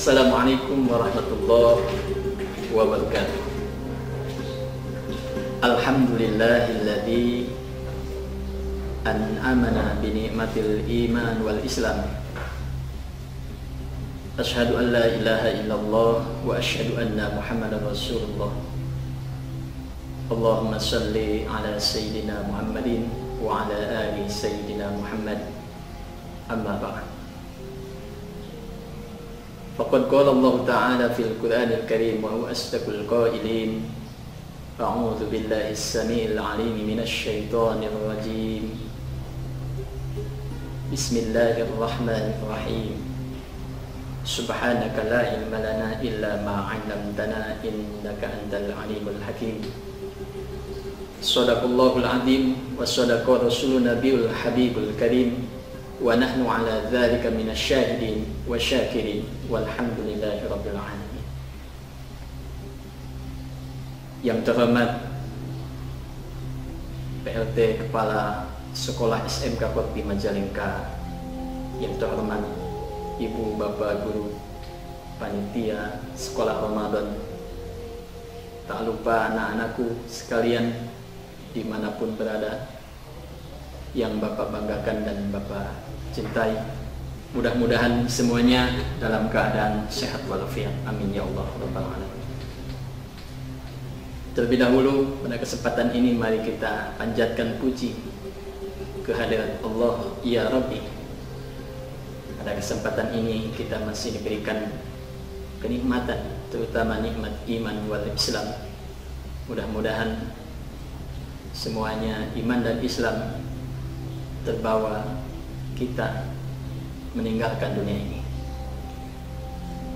Assalamualaikum warahmatullahi wabarakatuh. Alhamdulillahilladzi an'amana bi ni'matil iman wal islam. Asyhadu an la ilaha illallah wa asyhadu anna Muhammadar Rasulullah. Allahumma shalli ala sayyidina Muhammadin wa ala ali sayyidina Muhammad. Amma ba'd. Faqad qala Allah Ta'ala fil Qur'anil Karim wa huwa asdaqul qailin. A'udzu billahi as-sami'il 'alim minasy syaithanir rajim. Bismillahirrahmanirrahim. Subhanaka la ilma lana illa ma 'allamtana innaka antal 'alimul hakim. Shadaqallahul 'azim wa shadaqa rasulun nabiyul habibul karim. Wa nahnu ala dzalika minasyahidin wa syakirin walhamdulillahi rabbil alamin. Yang terhormat PLT Kepala Sekolah SMK Kopi Majalengka, yang terhormat Ibu Bapak Guru Panitia Sekolah Ramadan, tak lupa anak-anakku sekalian dimanapun berada, yang Bapak banggakan dan Bapak cintai. Mudah-mudahan semuanya dalam keadaan sehat walafiat. Amin ya Allah rabbal alamin. Terlebih dahulu pada kesempatan ini mari kita panjatkan puji kehadirat Allah ya Rabbi. Pada kesempatan ini kita masih diberikan kenikmatan, terutama nikmat iman wal Islam. Mudah-mudahan semuanya iman dan Islam terbawa kita meninggalkan dunia ini.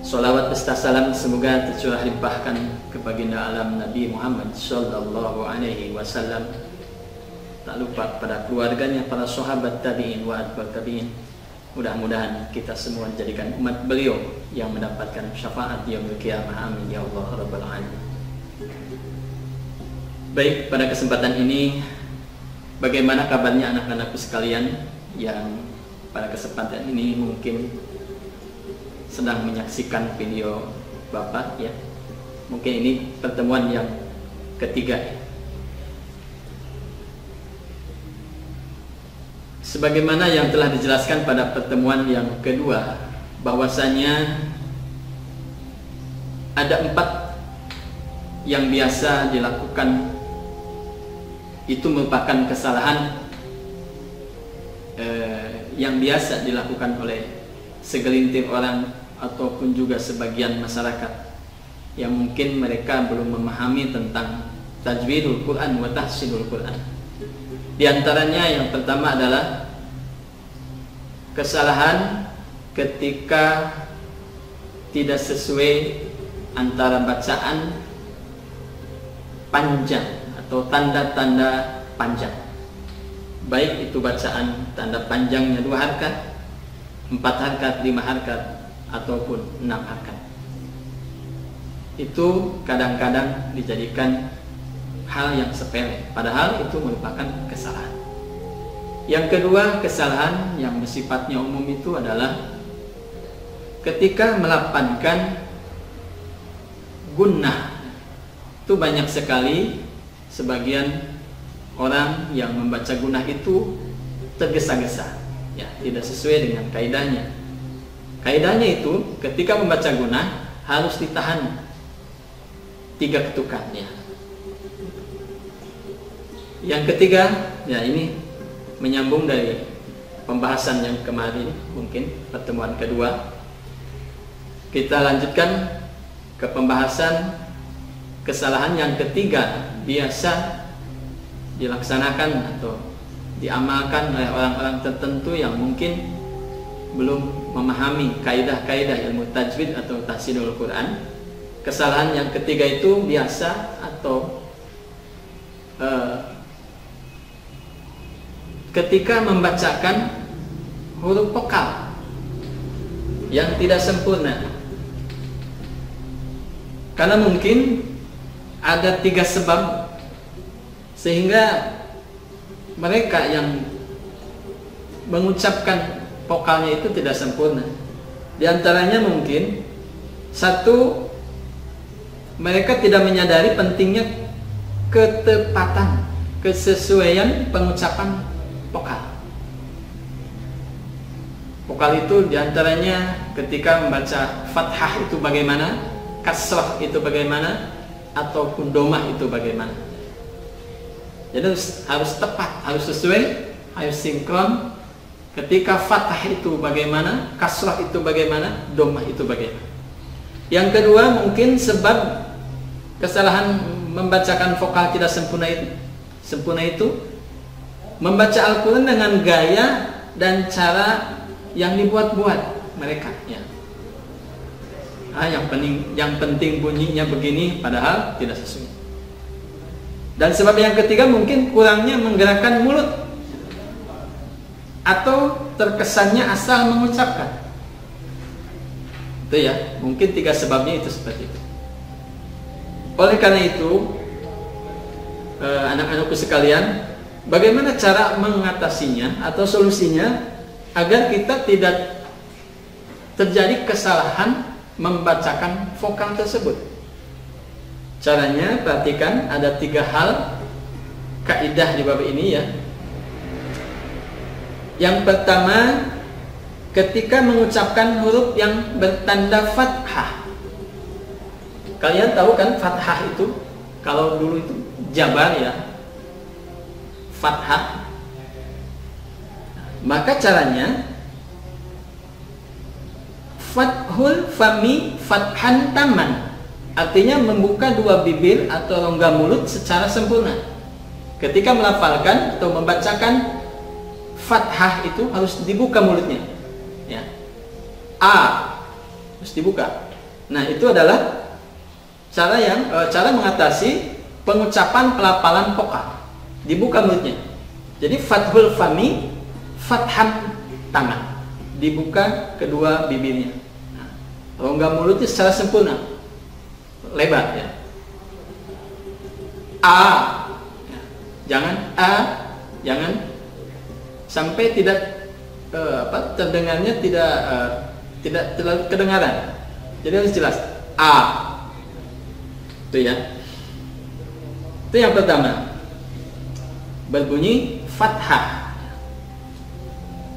Salawat beserta salam semoga tercurah limpahkan ke baginda alam Nabi Muhammad sallallahu alaihi wasallam. Tak lupa pada keluarganya, para sahabat tabi'in wa atba' tabi'in. Mudah-mudahan kita semua dijadikan umat beliau yang mendapatkan syafaat yaumil qiyamah. Amin ya Allah rabbal alamin. Baik, pada kesempatan ini bagaimana kabarnya anak-anakku sekalian yang pada kesempatan ini mungkin sedang menyaksikan video Bapak ya. Mungkin ini pertemuan yang ketiga. Sebagaimana yang telah dijelaskan pada pertemuan yang kedua, bahwasanya ada 4 yang biasa dilakukan, itu merupakan kesalahan yang biasa dilakukan oleh segelintir orang ataupun juga sebagian masyarakat yang mungkin mereka belum memahami tentang tajwidul Quran wa tahsinul Quran. Di antaranya yang pertama adalah kesalahan ketika tidak sesuai antara bacaan panjang atau tanda-tanda panjang, baik itu bacaan tanda panjangnya 2 harakat, 4 harakat, 5 harakat, ataupun 6 harakat. Itu kadang-kadang dijadikan hal yang sepele, padahal itu merupakan kesalahan. Yang kedua, kesalahan yang bersifatnya umum itu adalah ketika melapangkan gunnah. Itu banyak sekali sebagian orang yang membaca gunnah itu tergesa-gesa, ya, tidak sesuai dengan kaidahnya. Kaidahnya itu ketika membaca gunnah harus ditahan 3 ketukannya. Yang ketiga, ya ini menyambung dari pembahasan yang kemarin, mungkin pertemuan kedua. Kita lanjutkan ke pembahasan kesalahan yang ketiga biasa dilaksanakan atau diamalkan oleh orang-orang tertentu yang mungkin belum memahami kaidah-kaidah ilmu tajwid atau tahsinul Quran. Kesalahan yang ketiga itu biasa atau ketika membacakan huruf vokal yang tidak sempurna, karena mungkin ada 3 sebab sehingga mereka yang mengucapkan vokalnya itu tidak sempurna. Di antaranya mungkin Satu, mereka tidak menyadari pentingnya ketepatan, kesesuaian pengucapan vokal. Vokal itu diantaranya ketika membaca fathah itu bagaimana, kasrah itu bagaimana, ataupun domah itu bagaimana. Jadi harus tepat, harus sesuai, harus sinkron. Ketika fathah itu bagaimana, kasrah itu bagaimana, domah itu bagaimana. Yang kedua, mungkin sebab kesalahan membacakan vokal tidak sempurna itu membaca Al-Quran dengan gaya dan cara yang dibuat-buat mereka, ya. Yang penting bunyinya begini, padahal tidak sesuai. Dan sebab yang ketiga mungkin kurangnya menggerakkan mulut, atau terkesannya asal mengucapkan. Itu ya, mungkin 3 sebabnya itu seperti itu. Oleh karena itu, anak-anakku sekalian, bagaimana cara mengatasinya atau solusinya agar kita tidak terjadi kesalahan membacakan vokal tersebut? Caranya, perhatikan, ada 3 hal kaidah di bab ini, ya. Yang pertama, ketika mengucapkan huruf yang bertanda fathah. Kalian tahu kan fathah itu, kalau dulu itu jabar, ya, fathah. Maka caranya fathul fami fathan taman, artinya membuka 2 bibir atau rongga mulut secara sempurna. Ketika melafalkan atau membacakan fathah itu harus dibuka mulutnya, ya. A harus dibuka. Nah, itu adalah cara mengatasi pengucapan pelafalan vokal. Dibuka mulutnya. Jadi fathul fami fathan tangan, dibuka kedua bibirnya. Nah, rongga mulutnya secara sempurna, lebar, ya. A, ya. Jangan sampai tidak terdengarnya tidak terlalu kedengaran. Jadi harus jelas A. Itu ya. Itu yang pertama. Berbunyi fathah.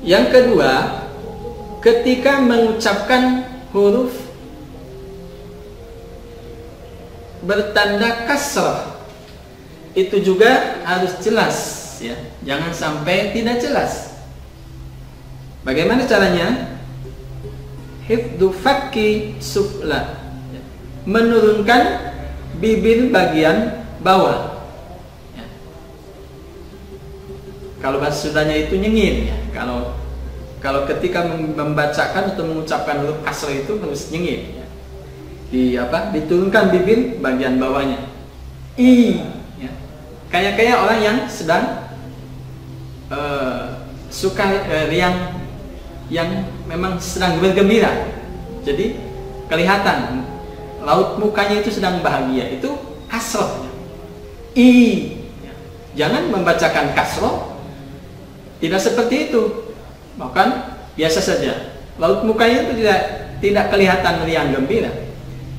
Yang kedua, ketika mengucapkan huruf bertanda kasrah, itu juga harus jelas, ya. Jangan sampai tidak jelas. Bagaimana caranya? Hifdzu fakki sufla, menurunkan bibir bagian bawah, ya. Kalau bahasa Sundanya itu nyengir, ya. Kalau ketika membacakan atau mengucapkan huruf kasrah itu harus nyengir, ya. Diturunkan bibir bagian bawahnya. I, ya. Kayak orang yang sedang suka riang, yang memang sedang bergembira. Jadi kelihatan raut mukanya itu sedang bahagia. Itu kasroh, ya. I, ya. Jangan membacakan kasroh tidak seperti itu. Bahkan biasa saja. Raut mukanya itu tidak kelihatan riang gembira.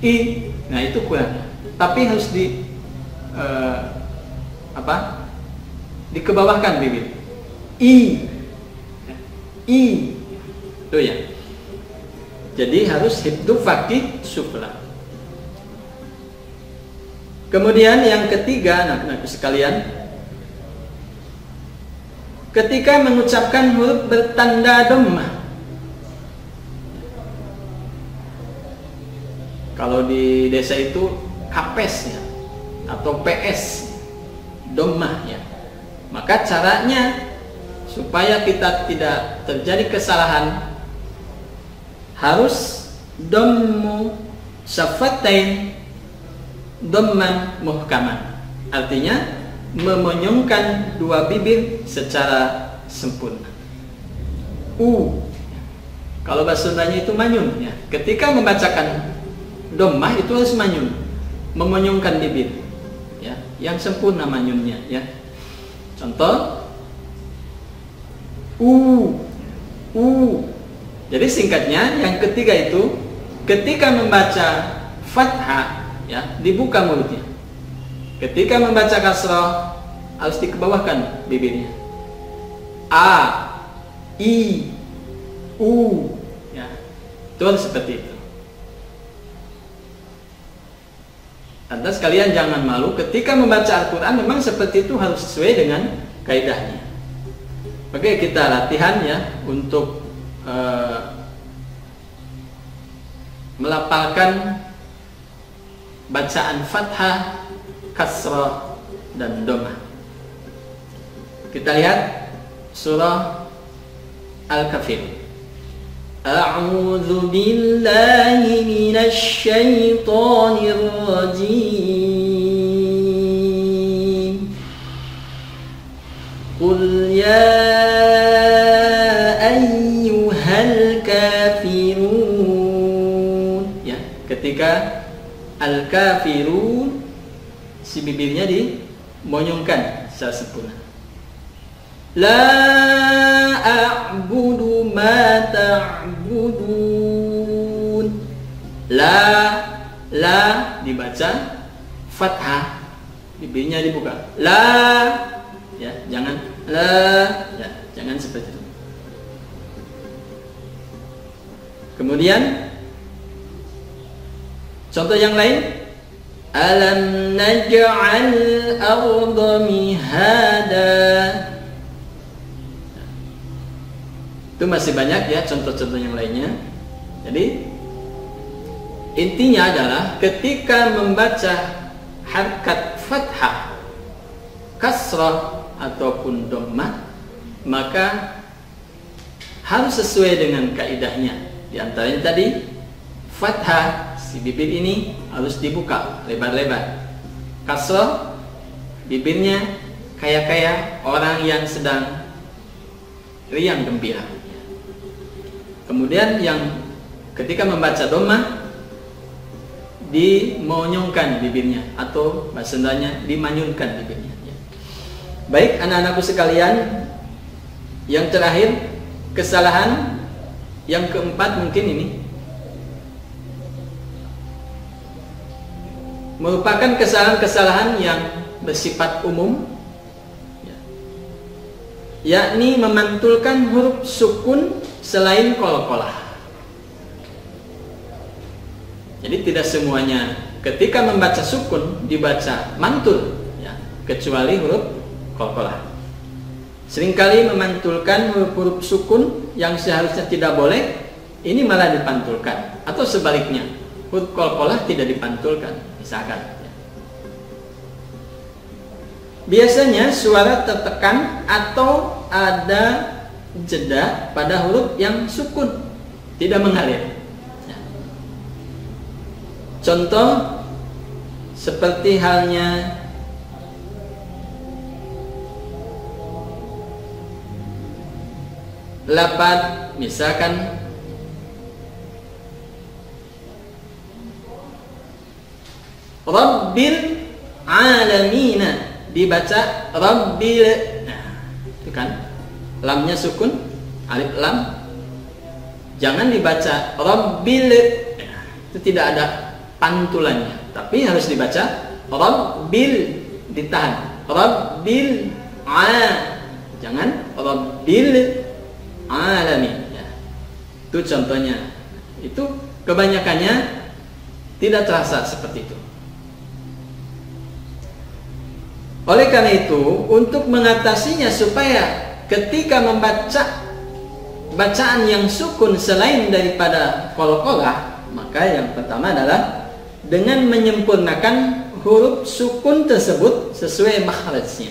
I, nah itu kurang. Tapi harus dikebawahkan bibir. I, itu ya. Jadi harus hifdzu fakki sufla. Kemudian yang ketiga, anak-anakku sekalian, ketika mengucapkan huruf bertanda dhammah. Kalau di desa itu kapes, ya, atau PS, dhammah, ya. Maka caranya supaya kita tidak terjadi kesalahan, harus dhammu syafatain dhamman muhkaman. Artinya memonyongkan 2 bibir secara sempurna. Kalau bahasa Sundanya itu manyun, ya. Ketika membacakan dhammah itu harus manyun, memonyongkan bibir, ya, yang sempurna manyunnya, ya. Contoh, Jadi singkatnya yang ketiga itu ketika membaca fathah ya dibuka mulutnya. Ketika membaca kasrah harus dikebawahkan bibirnya. A, I, U ya. Itu harus seperti itu. Lantas kalian jangan malu ketika membaca Al-Quran, memang seperti itu harus sesuai dengan kaidahnya. Oke, kita latihan ya untuk melafalkan bacaan fathah, kasrah, dan dhammah. Kita lihat surah Al-Kafir. A'udzu billahi minasy syaithanir rajim. Qul ya ayyuhal kafirun. Ya, ketika al-kafirun si bibirnya dimonyongkan secara sempurna. La a'budu ma ta'budun. La dibaca fathah, bibirnya dibuka. La ya, jangan la ya, jangan seperti itu. Kemudian contoh yang lain, alam naj'al arda mihada. Itu masih banyak ya contoh-contoh yang lainnya. Jadi intinya adalah ketika membaca harkat fathah, kasrah ataupun dhammah, maka harus sesuai dengan kaidahnya. Di antaranya tadi fathah, si bibir ini harus dibuka lebar-lebar. Kasrah, bibirnya kayak orang yang sedang riang gembira. Kemudian yang ketika membaca dhammah dimonyongkan bibirnya, atau bahasa Sundanya dimanyunkan bibirnya. Baik anak-anakku sekalian, yang terakhir kesalahan yang keempat mungkin ini merupakan kesalahan-kesalahan yang bersifat umum, yakni memantulkan huruf sukun selain qalqalah. Jadi tidak semuanya ketika membaca sukun dibaca mantul ya, kecuali huruf qalqalah. Seringkali memantulkan huruf-huruf sukun yang seharusnya tidak boleh, ini malah dipantulkan, atau sebaliknya huruf qalqalah tidak dipantulkan. Misalkan ya. Biasanya suara tertekan atau ada jeda pada huruf yang sukun, tidak mengalir ya. Contoh seperti halnya lafaz misalkan Rabbil alamina, dibaca Rabbil. Nah, itu kan lamnya sukun, alif lam. Jangan dibaca Rabbil. Nah, itu tidak ada pantulannya, tapi harus dibaca Rabbil, ditahan. Rabbil jangan Rabbil alamin ya. Itu contohnya. Itu kebanyakannya tidak terasa seperti itu. Oleh karena itu, untuk mengatasinya supaya ketika membaca bacaan yang sukun selain daripada qalqalah, maka yang pertama adalah dengan menyempurnakan huruf sukun tersebut sesuai makhrajnya.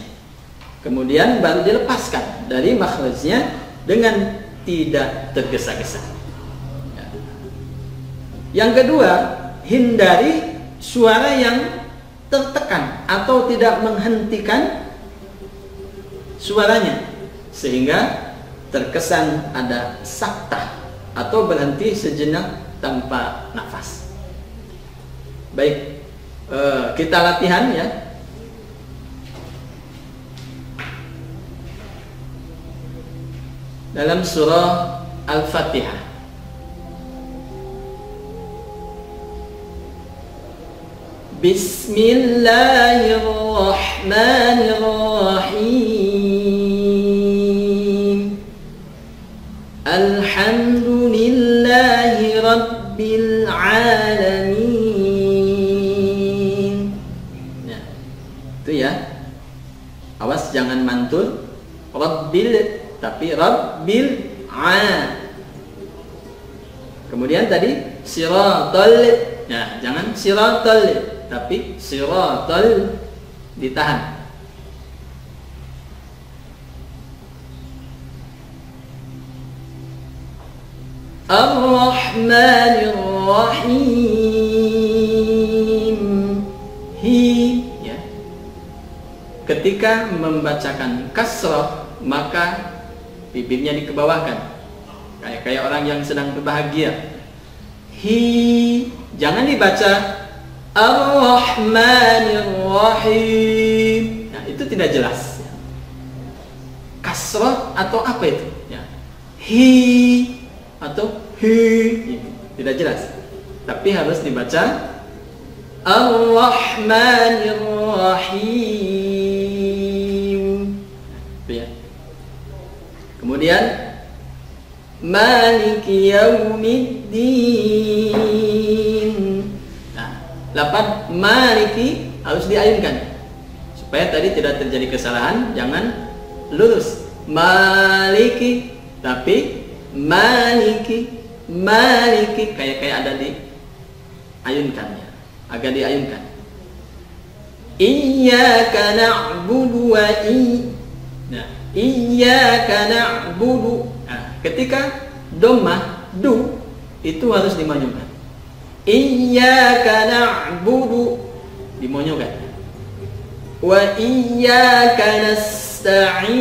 Kemudian baru dilepaskan dari makhrajnya dengan tidak tergesa-gesa. Yang kedua, hindari suara yang tertekan atau tidak menghentikan suaranya sehingga terkesan ada saktah atau berhenti sejenak tanpa nafas. Baik, kita latihan ya. Dalam surah Al-Fatihah, Bismillahirrahmanirrahim. Alhamdulillahi rabbil alamin. Ya, itu ya. Awas jangan mantul rabbil, tapi rabbil a. Kemudian tadi siratal. Ya, jangan siratal, tapi siratal ditahan. Ar-Rahmanir-Rahim. Ya. Ketika membacakan kasrah, maka bibirnya dikebawahkan. Kayak orang yang sedang berbahagia. Jangan dibaca Ar-Rahmanir-Rahim. Nah, itu tidak jelas. Kasrah atau apa itu? Ya. Atau tidak jelas. Tapi harus dibaca Ar-Rahmanir-Rahim. Itu ya. Kemudian Maliki Yaumiddin. Nah, lafaz Maliki harus diayunkan supaya tadi tidak terjadi kesalahan. Jangan lurus Maliki, tapi Maliki, Maliki kayak ada di ayunkannya, agak diayunkan. Iyyaka na'budu wa iyyaka na'budu. Nah, ketika dhammah du itu harus dimanyukan. Iyyaka na'budu dimanyukan. Wa iyyaka nasta'in.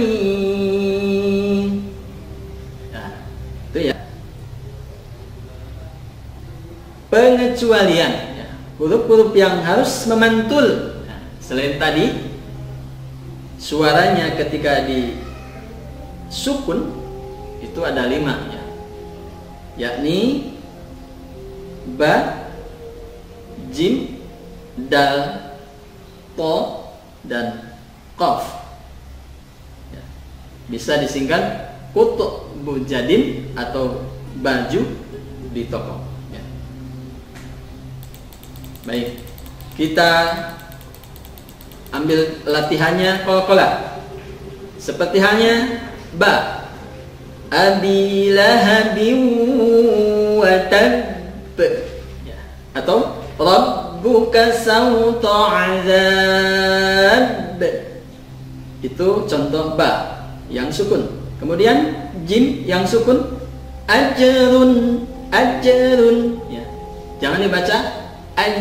Nah, itu ya. Pengecualian ya. Huruf-huruf yang harus memantul. Nah, selain tadi suaranya ketika di sukun itu ada 5 ya. Yakni ba, jim, dal, to, dan qaf. Ya. Bisa disingkat kutuk bujadin atau baju di toko. Ya. Baik, kita ambil latihannya qalqalah. Seperti halnya ba, abi lahabin wa tabb. Ya. Atau rabbuka sawta azab. Itu contoh ba yang sukun. Kemudian jim yang sukun ajrun, ajrun ya. Jangan dibaca aj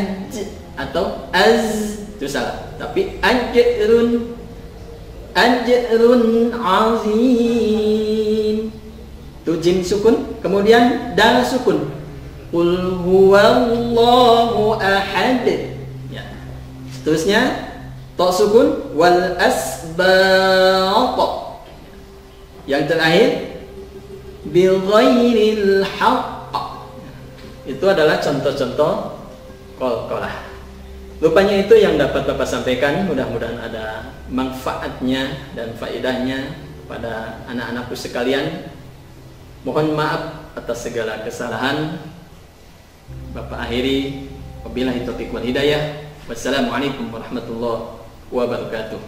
atau az, itu salah. Tapi ajrun, ajrun azim. Itu jim sukun. Kemudian dal sukun. Qul huwallahu ahad. Ya. Seterusnya ta sukun wal asbat. Yang terakhir bil ghairil haqq. Itu adalah contoh-contoh qalqalah. Rupanya itu yang dapat Bapak sampaikan. Mudah-mudahan ada manfaatnya dan faedahnya pada anak-anakku sekalian. Mohon maaf atas segala kesalahan. Bapak akhiri, wabillahi taufiq wal hidayah. Wassalamualaikum warahmatullahi wabarakatuh.